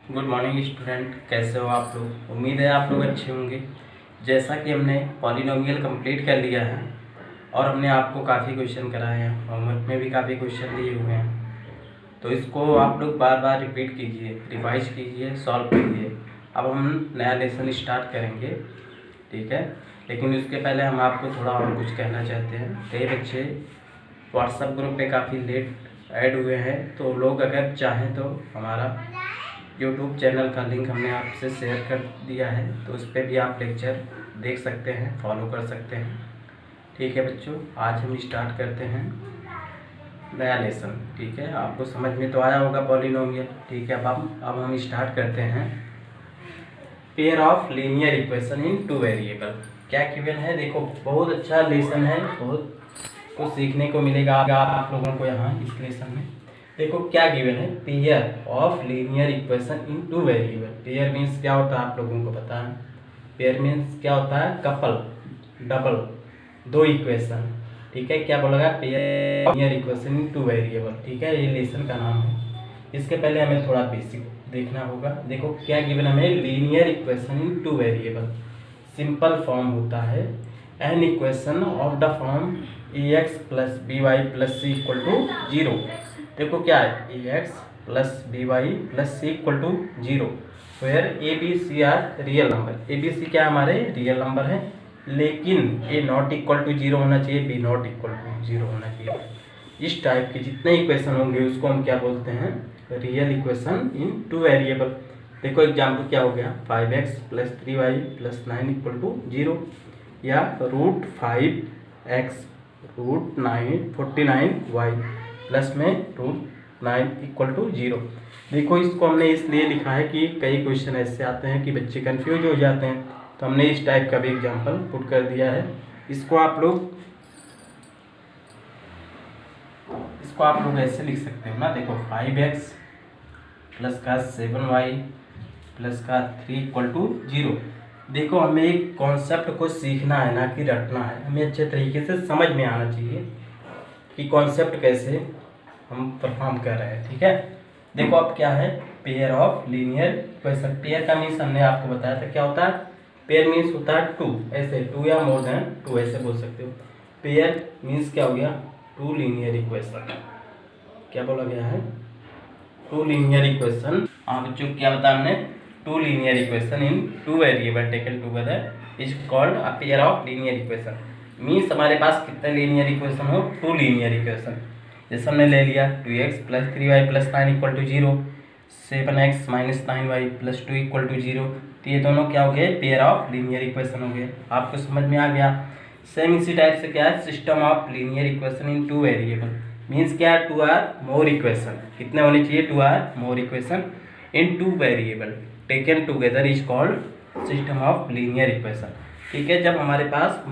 Good morning student, कैसे हो आप लोग। उम्मीद है आप लोग अच्छे होंगे। जैसा कि हमने पॉलिनोमियल कंप्लीट कर लिया है और हमने आपको काफ़ी क्वेश्चन कराए हैं, होमवर्क में भी काफ़ी क्वेश्चन दिए हुए हैं, तो इसको आप लोग बार बार रिपीट कीजिए, रिवाइज कीजिए, सॉल्व कीजिए। अब हम नया लेसन स्टार्ट करेंगे, ठीक है। लेकिन उसके पहले हम आपको थोड़ा और कुछ कहना चाहते हैं। कई बच्चे व्हाट्सएप ग्रुप पे काफ़ी लेट ऐड हुए हैं, तो लोग अगर चाहें तो हमारा यूट्यूब चैनल का लिंक हमने आपसे शेयर कर दिया है, तो उस पर भी आप लेक्चर देख सकते हैं, फॉलो कर सकते हैं। ठीक है बच्चों, आज हम स्टार्ट करते हैं नया लेसन। ठीक है, आपको समझ में तो आया होगा पॉलिनोमियल। ठीक है, अब हम स्टार्ट करते हैं pair of linear equation in two variable. क्या गिवन है, देखो बहुत अच्छा लेसन है, बहुत कुछ सीखने को मिलेगा आप लोगों को यहाँ इस लेसन में। देखो क्या गिवन है, pair of linear equation in two variable. Pair means क्या होता है आप लोगों को पता है। पेयर मीन्स क्या होता है, कपल, डबल, दो इक्वेशन। ठीक है, क्या बोला गया, pair of linear equation in two variable. ठीक है, ये लेसन का नाम है। इसके पहले हमें थोड़ा बेसिक देखना होगा। देखो क्या गिवन हमें, linear equation in two variable. Simple form होता है an equation of the form a x plus b y plus c equal to zero. देखो क्या है, a x plus b y plus c equal to zero, where a b c are real number. A b c क्या हमारे real number है, लेकिन a not equal to zero होना चाहिए, b not equal to zero होना चाहिए। इस type के जितने इक्वेशन होंगे उसको हम क्या बोलते हैं, real equation in two variable. देखो एग्जाम्पल क्या हो गया, 5x plus 3y plus 9 equal to zero, या root 5x root 49y plus में रूट 9 इक्वल टू जीरो। देखो इसको हमने इसलिए लिखा है कि कई क्वेश्चन ऐसे आते हैं कि बच्चे कंफ्यूज हो जाते हैं, तो हमने इस टाइप का भी एग्जाम्पल पुट कर दिया है। इसको आप लोग ऐसे लिख सकते हो ना। देखो 5x प्लस का 7y प्लस का 3 इक्वल टू जीरो। देखो हमें एक कॉन्सेप्ट को सीखना है, ना कि रटना है। हमें अच्छे तरीके से समझ में आना चाहिए कि कॉन्सेप्ट कैसे हम परफॉर्म कर रहे हैं। ठीक है, देखो अब क्या है, pair of linear equation. Pair का मीन्स हमने आपको बताया था क्या होता है। पेयर मीन्स होता है टू, ऐसे टू या मोर देन टू ऐसे बोल सकते हो। पेयर मीन्स क्या हो गया, टू लीनियर इक्वेशन। क्या बोला गया है, टू लीनियर इक्वेशन। हाँ बच्चों, क्या बताया हमने, two linear equation in two variable taken together is called a pair of linear equation. Means हमारे पास कितने लीनियर इक्वेशन हो, टू लीनियर इक्वेशन। जैसे हमने ले लिया 2x plus 3y plus 9 equal to zero, 7x minus 9y plus 2 equal to zero. तो ये दोनों क्या हो गए, पेयर ऑफ लीनियर इक्वेशन हो गए। आपको समझ में आ गया। सेम इसी टाइप से क्या है, system of linear equation in two variable. Means क्या, टू आर मोर इक्वेशन। कितने होने चाहिए, two or more equation in two variable taken together is called system of linear equation. ठीक है, जब हमारे पास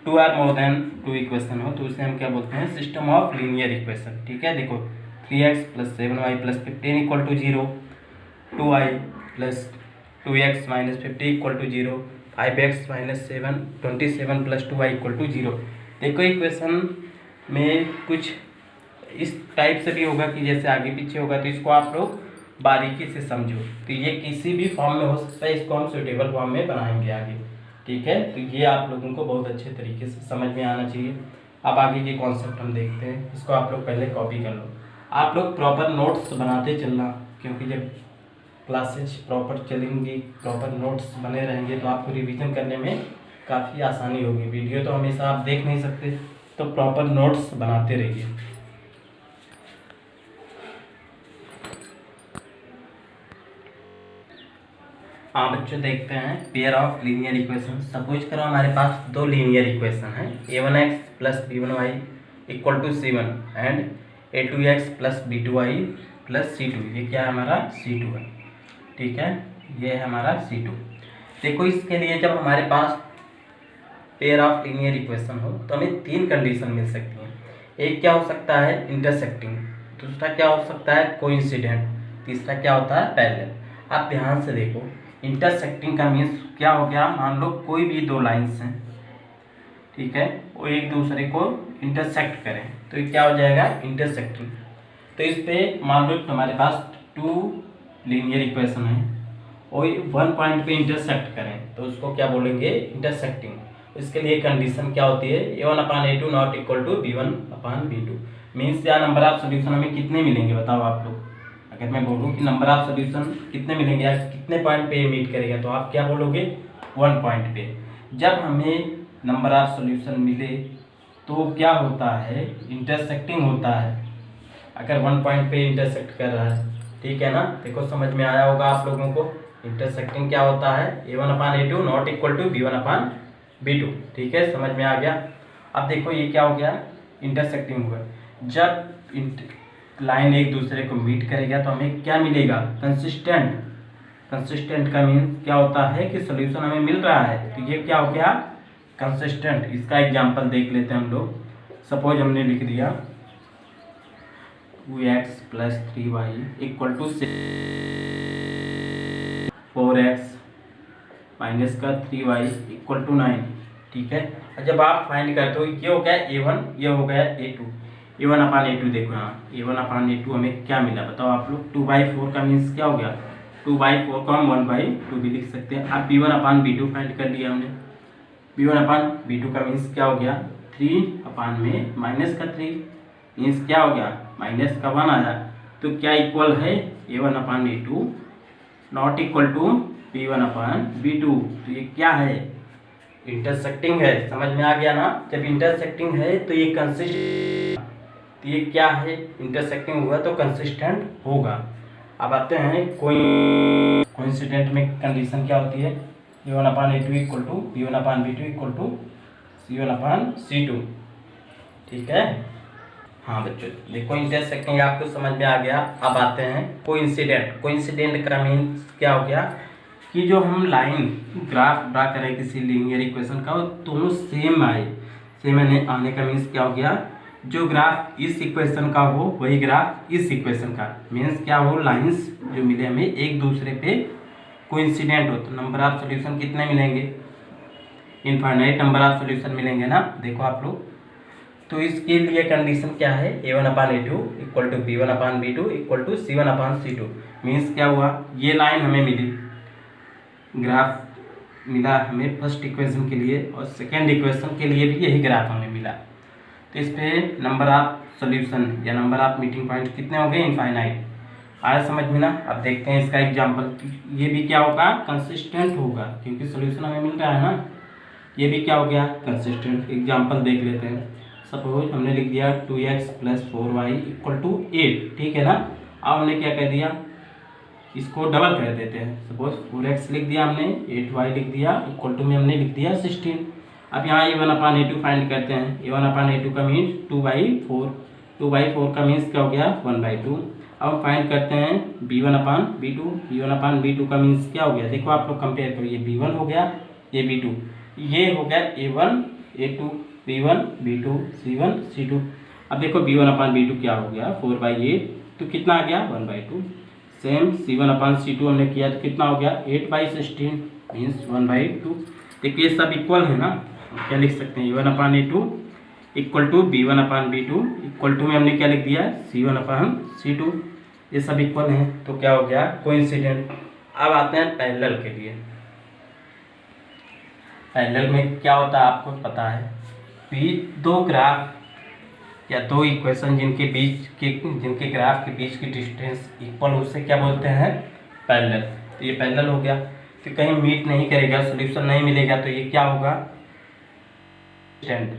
two or more than two equation हो तो उसे हम क्या बोलते हैं, सिस्टम ऑफ लीनियर इक्वेशन। ठीक है, देखो 3x plus 7y plus 15 equal to zero, 2y plus 2x minus 50 equal to zero, 5x minus 27 plus 2y equal to zero. देखो इक्वेशन में कुछ इस टाइप से भी होगा कि जैसे आगे पीछे होगा, तो इसको आप लोग बारीकी से समझो। तो ये किसी भी फॉर्म में हो सकता है, इसको हम सुटेबल फॉर्म में बनाएंगे आगे। ठीक है, तो ये आप लोगों को बहुत अच्छे तरीके से समझ में आना चाहिए। अब आगे के कॉन्सेप्ट हम देखते हैं। इसको आप लोग पहले कॉपी कर लो। आप लोग प्रॉपर नोट्स बनाते चलना, क्योंकि जब क्लासेज प्रॉपर चलेंगी, प्रॉपर नोट्स बने रहेंगे, तो आपको रिवीजन करने में काफ़ी आसानी होगी। वीडियो तो हमेशा आप देख नहीं सकते, तो प्रॉपर नोट्स बनाते रहिए। हाँ बच्चों, देखते हैं pair of linear equation. Suppose करो हमारे पास दो लीनियर इक्वेशन है, a1x plus b1y equal to c1 and a2x plus b2y plus c2। ये क्या है, हमारा c2 है। ठीक है, ये है हमारा c2। देखो इसके लिए जब हमारे पास पेयर ऑफ लीनियर इक्वेशन हो तो हमें तीन कंडीशन मिल सकती हैं। एक क्या हो सकता है, इंटरसेक्टिंग। दूसरा क्या हो सकता है, कोइंसिडेंट। तीसरा क्या होता है, पैरेलल। आप ध्यान से देखो, इंटरसेक्टिंग का मीन्स क्या हो गया, मान लो कोई भी दो लाइन्स हैं, ठीक है, वो एक दूसरे को इंटरसेक्ट करें, तो ये क्या हो जाएगा, इंटरसेक्टिंग। तो इस पे मान लो हमारे पास टू लीनियर इक्वेशन है और वन पॉइंट पे इंटरसेक्ट करें तो उसको क्या बोलेंगे, इंटरसेक्टिंग। इसके लिए कंडीशन क्या होती है, a1/a2 not equal to b1/b2। Means या नंबर ऑफ सोल्यूशन हमें कितने मिलेंगे बताओ आप लोग। अगर मैं बोलूँ कि नंबर ऑफ सोल्यूशन कितने मिलेंगे या कितने पॉइंट पे मीट करेगा तो आप क्या बोलोगे, 1 पॉइंट पे। जब हमें नंबर ऑफ सोल्यूशन मिले तो क्या होता है, इंटरसेक्टिंग होता है। अगर 1 पॉइंट पे इंटरसेक्ट कर रहा है, ठीक है ना। देखो समझ में आया होगा आप लोगों को इंटरसेक्टिंग क्या होता है, a1/a2 not equal to b1/b2। ठीक है, समझ में आ गया। अब देखो ये क्या हो गया, इंटरसेक्टिंग हुआ। जब लाइन एक दूसरे को मीट करेगा तो हमें क्या मिलेगा, कंसिस्टेंट। कंसिस्टेंट का मीन क्या होता है कि सोल्यूशन हमें मिल रहा है, तो ये क्या हो गया, कंसिस्टेंट। इसका एग्जांपल देख लेते हैं हम लोग। सपोज हमने लिख दिया 2x + 3y equal to 4x - 3y equal to 9। ठीक है, और जब आप फाइंड करते हो ये हो गया a1, ये हो गया a2। a1/a2 देखो यहाँ a1/a2 हमें क्या मिला बताओ आप लोग, 2/4 का मीन्स क्या हो गया, 2/4 को हम 1/2 भी लिख सकते हैं। अब b1/b2 फाइंड कर लिया हमने। b1/b2 का मीन्स क्या हो गया, 3 में -3 मीन्स क्या हो गया, -1 आया। तो क्या इक्वल है, a1/a2 not equal to b1/b2। तो ये क्या है, इंटरसेक्टिंग है। समझ में आ गया ना। जब इंटरसेक्टिंग है तो ये कंसिस्टेंट, तो ये क्या है, इंटरसेक्टिंग हुआ तो कंसिस्टेंट होगा। अब आते हैं कोइंसिडेंट में कंडीशन क्या होती है, a1/a2 equal to b1/b2 equal to c1/c2। ठीक है, हाँ बच्चों देखो इंटरसेक्टिंग आपको समझ में आ गया। अब आते हैं कोइंसिडेंट। कोइंसिडेंट का मीन्स क्या हो गया कि जो हम लाइन ग्राफ ड्रा करें किसी लीनियर इक्वेशन का, वो दोनों सेम आए। सेम आने का मीन्स क्या हो गया, जो ग्राफ इस इक्वेशन का हो वही ग्राफ इस इक्वेशन का। मीन्स क्या हो, लाइंस जो मिले हमें एक दूसरे पे कोइंसिडेंट हो। तो नंबर ऑफ सोल्यूशन कितने मिलेंगे, इनफाइनाइट नंबर ऑफ सोल्यूशन मिलेंगे ना। देखो आप लोग, तो इसके लिए कंडीशन क्या है, a1/a2 equal to b1/b2 equal to c1/c2। Means क्या हुआ, ये लाइन हमें मिली, ग्राफ मिला हमें फर्स्ट इक्वेशन के लिए और सेकेंड इक्वेशन के लिए भी यही ग्राफ हमें मिला। तो इस पे नंबर ऑफ सोल्यूशन या नंबर ऑफ मीटिंग पॉइंट कितने हो गए, इनफाइनाइट। आया समझ में ना। अब देखते हैं इसका एग्जांपल। ये भी क्या होगा, कंसिस्टेंट होगा, क्योंकि सोल्यूशन हमें मिल रहा है ना। ये भी क्या हो गया, कंसिस्टेंट। एग्जांपल देख लेते हैं। सपोज हमने लिख दिया 2x + 4y इक्वल टू 8। ठीक है ना। अब हमने क्या कर दिया, इसको डबल कर देते हैं। सपोज 4x लिख दिया हमने, 8y लिख दिया इक्वल टू में हमने लिख दिया 16। अब यहाँ a1/a2 फाइंड करते हैं। a1/a2 का मीन्स 2/4, 2/4 का मीन्स क्या हो गया, 1/2। अब फाइंड करते हैं b1/b2। b1/b2 का मीन्स क्या हो गया, देखो आप लोग कंपेयर करो, ये b1 हो गया, ये b2, ये हो गया a1 a2 b1 b2 c1 c2। अब देखो b1/b2 क्या हो गया, 4/8, तो कितना आ गया, 1/2। सेम c1/c2 हमने किया तो कितना हो गया, 8/16 मीन्स 1/2। देखिए सब इक्वल है ना। क्या लिख सकते हैं, a1/a2 equal to b1/b2 equal to में हमने क्या लिख दिया, c1/c2। ये सब इक्वल हैं तो क्या हो गया, कोइंसिडेंट। अब आते हैं पैरेलल के लिए। पैरेलल में क्या होता है आपको पता है, दो ग्राफ या दो इक्वेशन जिनके ग्राफ के बीच की डिस्टेंस इक्वल, उससे क्या बोलते हैं, पैरेलल। तो ये पैरेलल हो गया। तो कहीं मीट नहीं करेगा, सॉल्यूशन नहीं मिलेगा, तो ये क्या होगा, कोइंसिडेंट।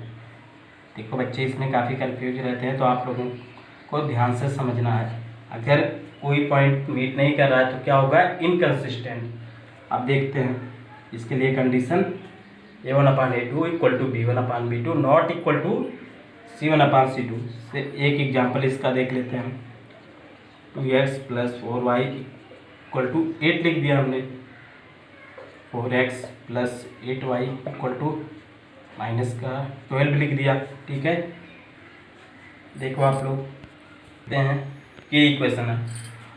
देखो बच्चे इसमें काफ़ी कंफ्यूज रहते हैं, तो आप लोगों को ध्यान से समझना है। अगर कोई पॉइंट मीट नहीं कर रहा है तो क्या होगा, इनकंसिस्टेंट। अब देखते हैं इसके लिए condition, a1/a2 equal to b1/b2 not equal to c1/c2। से एक एग्जांपल इसका देख लेते हैं हम। 2x + 4y इक्वल टू 8 लिख दिया हमने, 4x + 8y इक्वल टू -12 लिख दिया। ठीक है, देखो आप लोग देखते हैं ये इक्वेशन है।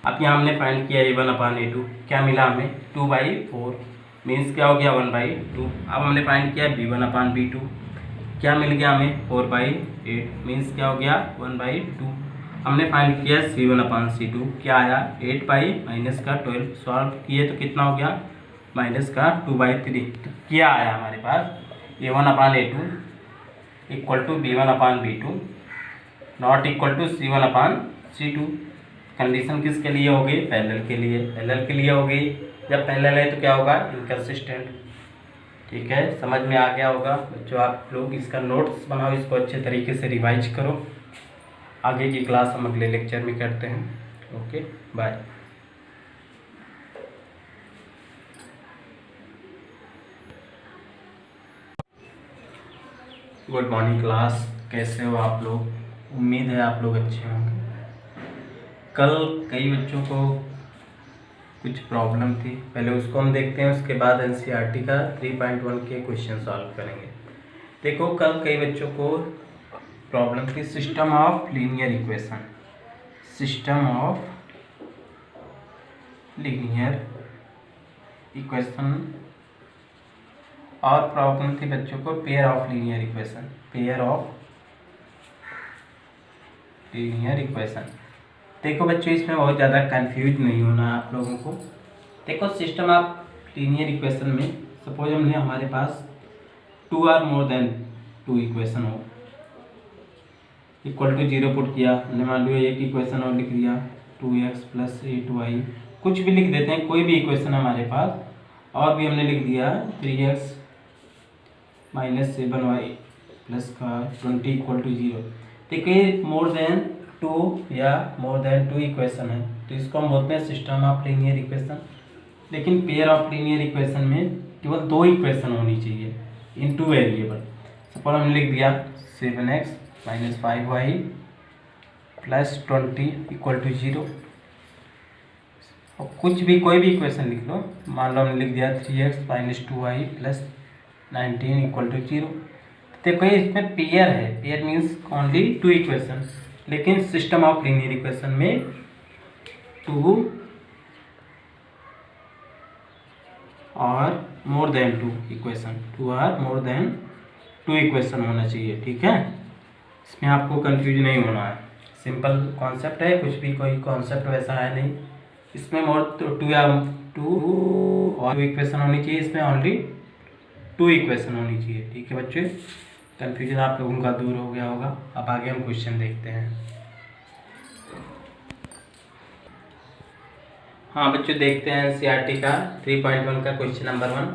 अब यहाँ हमने फाइंड किया a1/a2, क्या मिला हमें, 2/4 मीन्स क्या हो गया, 1/2। अब हमने फाइंड किया b1/b2, क्या मिल गया हमें, 4/8 मीन्स क्या हो गया, 1/2। हमने फाइंड किया C1/C2, क्या आया 8 माइनस का 12, सॉल्व किए तो कितना हो गया माइनस का 2/3। तो क्या आया हमारे पास A1/A2 equal to B1/B2 not equal to C1/C2। Condition किसके लिए होगी, पैरेलल के लिए। पैरेलल के लिए होगी, जब पैरेलल है तो क्या होगा, इनकंसिस्टेंट। ठीक है, समझ में आ गया होगा बच्चों। आप लोग इसका नोट्स बनाओ, इसको अच्छे तरीके से रिवाइज करो। आगे की क्लास हम अगले लेक्चर में करते हैं। Okay, bye. Good morning class, कैसे हो आप लोग। उम्मीद है आप लोग अच्छे होंगे। कल कई बच्चों को कुछ प्रॉब्लम थी, पहले उसको हम देखते हैं, उसके बाद एनसीईआरटी का 3.1 के क्वेश्चन सॉल्व करेंगे। देखो, कल कई बच्चों को प्रॉब्लम थी system of linear equation. System of linear equation और प्रॉब्लम थी बच्चों को pair of linear equation. Pair of linear equation. देखो बच्चों, इसमें बहुत ज़्यादा कंफ्यूज नहीं होना है आप लोगों को। देखो, सिस्टम ऑफ लीनियर इक्वेशन में सपोज हमने हमारे पास 2 आर मोर देन 2 इक्वेशन हो, इक्वल टू 0 पुट किया हमने, मान लो एक इक्वेशन और लिख दिया 2x + 8y, कुछ भी लिख देते हैं, कोई भी इक्वेशन हमारे पास, और भी हमने लिख दिया 3x - 7y + 20 इक्वल टू 0। देखिए, मोर देन 2 या मोर देन 2 इक्वेशन है तो इसको हम बोलते हैं सिस्टम ऑफ लीनियर इक्वेशन। लेकिन पेयर ऑफ लीनियर इक्वेशन में केवल 2 इक्वेशन होनी चाहिए इन 2 वेरिएबल। सपोज हमने लिख दिया 7x - 5y + 20 इक्वल टू 0। और कुछ भी कोई भी इक्वेशन लिख लो, मान लो हमने लिख दिया 3x - 2y + 19 इक्वल टू 0। देखो, इसमें पेयर है, पेयर मीन्स ओनली 2 इक्वेशन। लेकिन सिस्टम ऑफ लीनियर इक्वेशन में 2 और मोर देन 2 इक्वेशन, 2 और मोर देन 2 इक्वेशन होना चाहिए। ठीक है, इसमें आपको कंफ्यूज नहीं होना है, सिंपल कॉन्सेप्ट है, कुछ भी कोई कॉन्सेप्ट वैसा है नहीं। इसमें मोर तो 2 या 2 और 2 इक्वेशन होनी चाहिए, इसमें ओनली 2 इक्वेशन होनी चाहिए। ठीक है बच्चे, कन्फ्यूजन आप लोगों का दूर हो गया होगा। अब आगे हम क्वेश्चन देखते हैं। हाँ बच्चों, देखते हैं एनसीईआरटी का 3.1 का question number 1।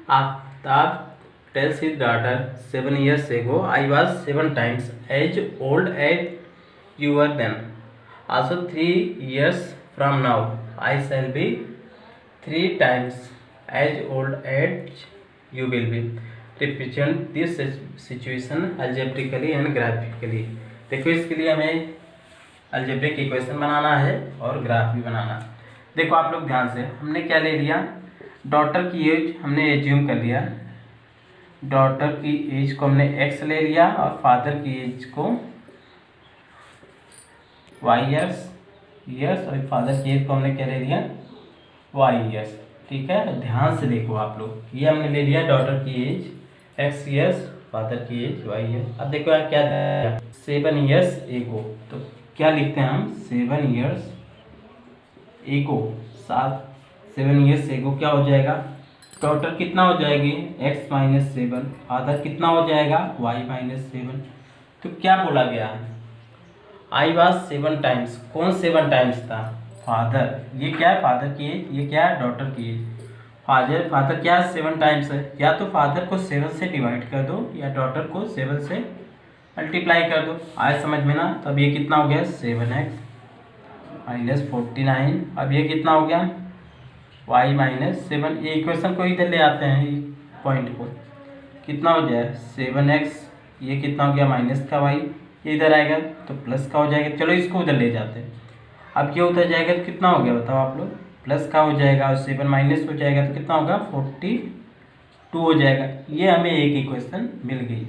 Aftab tells his daughter 7 years ago, I was 7 times as old as you were then. Also 3 years from now, I shall be 3 times as old as you will be. Represent this situation algebraically and graphically. देखो, इसके लिए हमें algebraic equation बनाना है और graph भी बनाना है। देखो आप लोग ध्यान से, हमने क्या ले लिया, डॉटर की एज हमने एज्यूम कर लिया, डॉटर की एज को हमने x ले लिया और फादर की एज को y ईयर्स और फादर की एज को हमने क्या ले लिया y ईयर्स। ठीक है, ध्यान से देखो आप लोग, ये हमने ले लिया डॉटर की एज x ईयर्स, फादर की एज y ईयर्स। अब देखो क्या 7 ईयर्स एगो, तो क्या लिखते हैं हम 7 ईयर्स एगो, 7 ईयर्स एगो क्या हो जाएगा, टोटल कितना हो जाएगी x - 7, फादर कितना हो जाएगा y - 7। तो क्या बोला गया है, आई वॉज 7 टाइम्स, कौन 7 टाइम्स था, फादर। ये क्या है फादर की एज, ये क्या है डॉटर की एज। फादर क्या 7 टाइम्स है, या तो फादर को 7 से डिवाइड कर दो या डॉटर को 7 से मल्टीप्लाई कर दो। आए समझ में ना। तब ये कितना हो गया 7x - 49। अब ये कितना हो गया y - 7। ये इक्वेशन को इधर ले आते हैं, पॉइंट को, कितना हो जाए 7x, ये कितना हो गया माइनस का y, ये इधर आएगा तो प्लस का हो जाएगा। चलो इसको उधर ले जाते हैं। अब ये उधर जाएगा तो कितना हो गया बताओ आप लोग, प्लस का हो जाएगा और 7 माइनस हो जाएगा तो कितना होगा 42 हो जाएगा। ये हमें एक इक्वेशन मिल गई।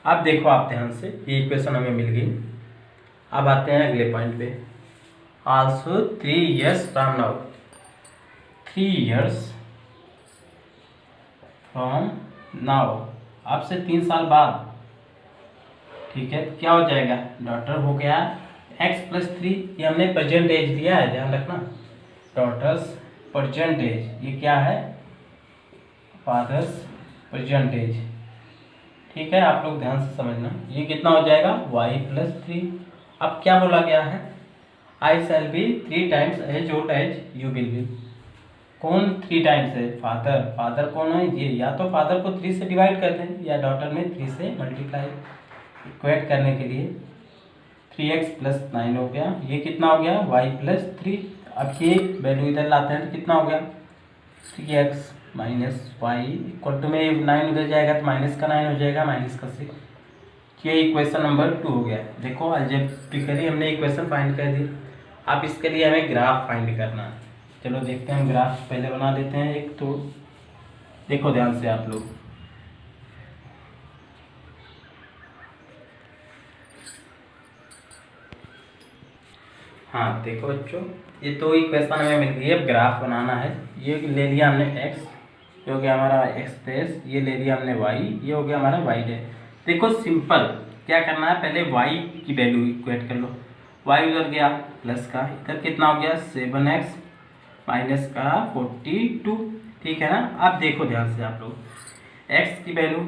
अब देखो आप ध्यान से, ये इक्वेशन हमें मिल गई। अब आते हैं अगले पॉइंट पे। Also 3 years from now, 3 years from now, अब से 3 साल बाद। ठीक है, क्या हो जाएगा, डॉटर हो गया x+3 ये हमने प्रेजेंट एज दिया है, ध्यान रखना। डॉटर्स प्रेजेंट एज, ये क्या है, फादर्स प्रेजेंट एज। ठीक है, आप लोग ध्यान से समझना। ये कितना हो जाएगा, y+3। अब क्या बोला गया है, I shall be 3 times as old as you will be. कौन 3 टाइम्स है, फादर। फादर कौन है, ये। या तो फादर को 3 से डिवाइड कर दें या डॉटर में 3 से मल्टीप्लाई इक्वेट करने के लिए 3x+9 हो गया। ये कितना हो गया, y+3। अब ये वैल्यू इधर लाते हैं तो कितना हो गया, 3x - y इक्वल टू में 9 उधर जाएगा तो माइनस का 9 हो जाएगा, -6। ये इक्वेशन नंबर 2 हो गया। देखो अलजेब्रिकली हमने इक्वेशन फाइंड कर दी। अब इसके लिए हमें ग्राफ फाइंड करना है। चलो देखते हैं, ग्राफ पहले बना लेते हैं एक। तो देखो ध्यान से आप लोग, हाँ देखो बच्चों, ये तो इक्वेशन हमें मिल गई। अब ग्राफ बनाना है। ये ले लिया हमने x, ये हो गया हमारा x', ये ले लिया हमने y, ये हो गया हमारा y'। देखो सिंपल क्या करना है, पहले y की वैल्यू इक्वेट कर लो। y उधर गया प्लस का, इधर कितना हो गया 7x माइनस का 42। ठीक है ना। अब देखो ध्यान से आप लोग, x की वैल्यू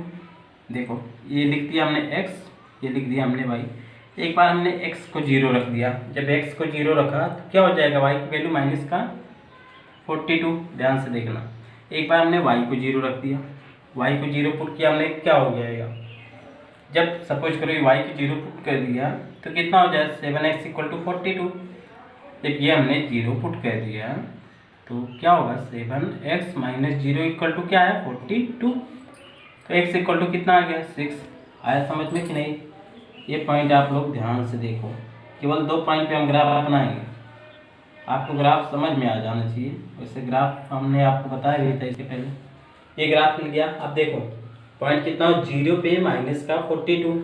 देखो, ये लिख दिया हमने x, ये लिख दिया हमने y। एक बार हमने x को 0 रख दिया। जब x को 0 रखा तो क्या हो जाएगा, y की वैल्यू माइनस का 42। ध्यान से देखना। एक बार हमने y को 0 रख दिया, y को 0 पुट किया हमने, क्या हो जाएगा, जब सपोज करो y को 0 पुट कर दिया तो कितना हो जाएगा 7x = 42। जब ये हमने 0 पुट कर दिया तो क्या होगा, 7x - 0 = क्या है 42। तो x = कितना आ गया 6। आया समझ में कि नहीं। ये पॉइंट आप लोग ध्यान से देखो, केवल 2 पॉइंट पे हम ग्राफ बनाएंगे। आपको ग्राफ समझ में आ जाना चाहिए। वैसे ग्राफ हमने आपको बताया भी था इससे पहले। ये ग्राफ मिल गया। अब देखो पॉइंट कितना हो, 0 पे -42।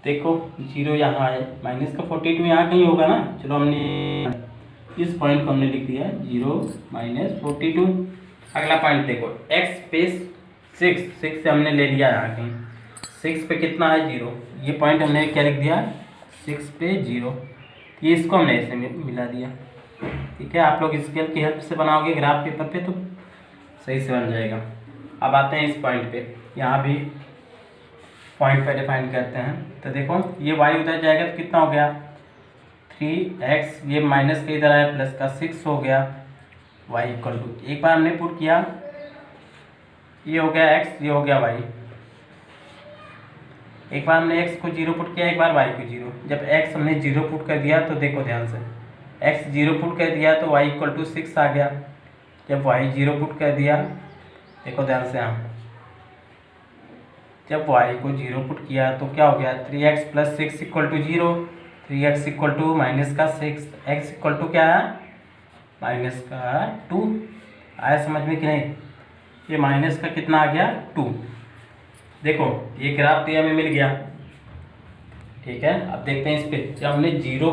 देखो 0 यहाँ है, -42 यहाँ कहीं होगा ना। चलो हमने इस पॉइंट को हमने लिख दिया 0 - 42। अगला पॉइंट देखो, x पे 6 से हमने ले लिया यहाँ कहीं, 6 पे कितना है 0। ये पॉइंट हमने क्या लिख दिया, 6 पे 0। ये इसको हमने ऐसे मिला दिया। ठीक है, आप लोग स्केल की हेल्प से बनाओगे ग्राफ पेपर पे तो सही से बन जाएगा। अब आते हैं इस पॉइंट पे, यहाँ भी पॉइंट पे डिफाइन करते हैं। तो देखो ये y उधर जाएगा तो कितना हो गया 3x, ये माइनस के इधर आया प्लस का 6 हो गया, y = एक बार हमने पुट किया, ये हो गया x, ये हो गया y। एक बार हमने x को 0 पुट किया, एक बार y को 0। जब x हमने 0 पुट कर दिया तो देखो ध्यान से, x 0 पुट कर दिया तो y = 6 आ गया। जब y 0 पुट कर दिया, देखो ध्यान से, हाँ जब y को 0 पुट किया तो क्या हो गया 3x + 6 = 0। 3x = -6, x = क्या है -2। आया समझ में कि नहीं। ये माइनस का कितना आ गया 2। देखो ये ग्राफ तो हमें मिल गया। ठीक है, अब देखते हैं इस पे, जब हमने 0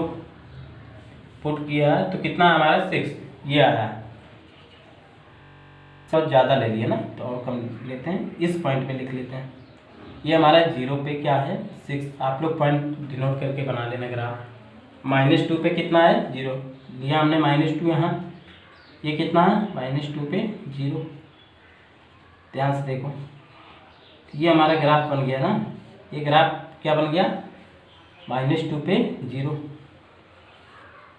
पुट किया तो कितना हमारा 6 ये आया। बहुत ज़्यादा ले लिया ना तो और कम लेते हैं, इस पॉइंट पे लिख लेते हैं। ये हमारा 0 पे क्या है 6। आप लोग पॉइंट डिनोट करके बना लेना ग्राफ। -2 पे कितना है 0 लिया हमने, -2 यहाँ, ये कितना है -2 पे 0। ध्यान से देखो, ये हमारा ग्राफ बन गया ना। ये ग्राफ क्या बन गया -2 पे 0।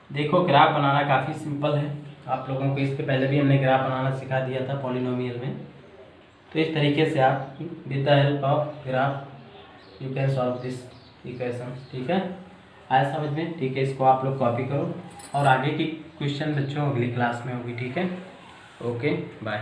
देखो ग्राफ बनाना काफ़ी सिंपल है। आप लोगों को इसके पहले भी हमने ग्राफ बनाना सिखा दिया था पॉलिनोमियल में। तो इस तरीके से आप with the help of graph you can solve this equation. ठीक है, आया समझ में। ठीक है, इसको आप लोग कॉपी करो और आगे की क्वेश्चन बच्चों अगली क्लास में होगी। ठीक है, ओके बाय।